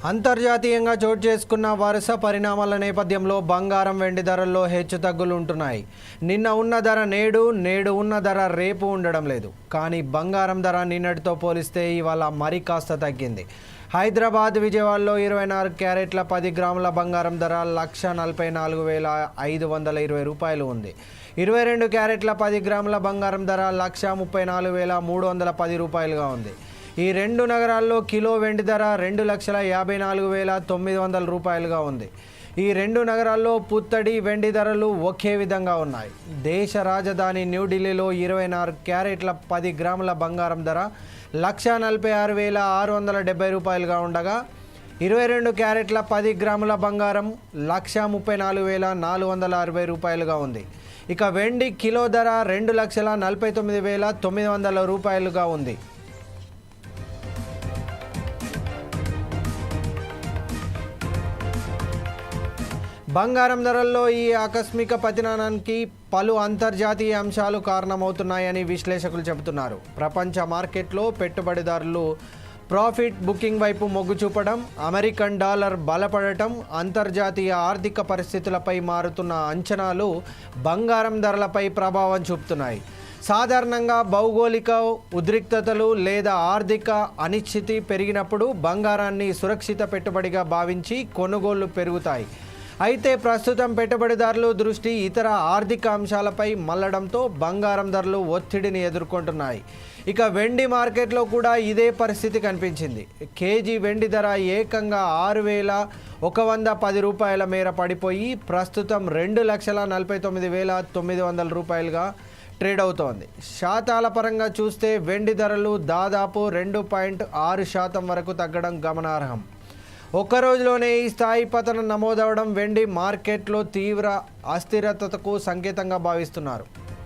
అంతర్జాతీయంగా చోటు చేసుకున్న వరుస పరిణామాల నేపథ్యంలో బంగారం వెండి ధరల్లో హెచ్చుతగ్గులు ఉంటున్నాయి. నిన్న ఉన్న ధర నేడు ఉన్న ధర రేపు ఉండడం లేదు. కానీ బంగారం ధర నిన్నటితో పోలిస్తే ఇవాళ మరి కాస్త తగ్గింది. హైదరాబాద్, విజయవాడలో 24 క్యారెట్ల 10 గ్రాముల బంగారం ధర 1,44,520 రూపాయలు ఉంది. 22 క్యారెట్ల 10 గ్రాముల బంగారం ధర 1,34,310 రూపాయలుగా ఉంది. ఈ రెండు నగరాల్లో కిలో వెండి ధర 2,54,900 రూపాయలుగా ఉంది. ఈ రెండు నగరాల్లో పుత్తడి వెండి ధరలు ఒకే విధంగా ఉన్నాయి. దేశ రాజధాని న్యూఢిల్లీలో 24 క్యారెట్ల 10 గ్రాముల బంగారం ధర 1,46,670 రూపాయలుగా ఉండగా 22 క్యారెట్ల 10 గ్రాముల బంగారం 1,34,460 రూపాయలుగా ఉంది. ఇక వెండి కిలో ధర 2,49,900 రూపాయలుగా ఉంది. బంగారం ధరల్లో ఈ ఆకస్మిక పతనానికి పలు అంతర్జాతీయ అంశాలు కారణమవుతున్నాయని విశ్లేషకులు చెబుతున్నారు. ప్రపంచ మార్కెట్లో పెట్టుబడిదారులు ప్రాఫిట్ బుకింగ్ వైపు మొగ్గు చూపడం, అమెరికన్ డాలర్ బలపడటం, అంతర్జాతీయ ఆర్థిక పరిస్థితులపై మారుతున్న అంచనాలు బంగారం ధరలపై ప్రభావం చూపుతున్నాయి. సాధారణంగా భౌగోళిక ఉద్రిక్తతలు లేదా ఆర్థిక అనిశ్చితి పెరిగినప్పుడు బంగారాన్ని సురక్షిత పెట్టుబడిగా భావించి కొనుగోళ్లు పెరుగుతాయి. అయితే ప్రస్తుతం పెట్టుబడిదారులు దృష్టి ఇతర ఆర్థిక అంశాలపై మళ్లడంతో బంగారం ధరలు ఒత్తిడిని ఎదుర్కొంటున్నాయి. ఇక వెండి మార్కెట్లో కూడా ఇదే పరిస్థితి కనిపించింది. కేజీ వెండి ధర ఏకంగా 6,110 రూపాయల మేర పడిపోయి ప్రస్తుతం 2,49,900 రూపాయలుగా ట్రేడ్ అవుతోంది. శాతాల పరంగా చూస్తే వెండి ధరలు దాదాపు 2.6% వరకు తగ్గడం గమనార్హం. ఒక్క రోజులోనే ఈ స్థాయి పతనం నమోదవడం వెండి మార్కెట్లో తీవ్ర అస్థిరతకు సంకేతంగా భావిస్తున్నారు.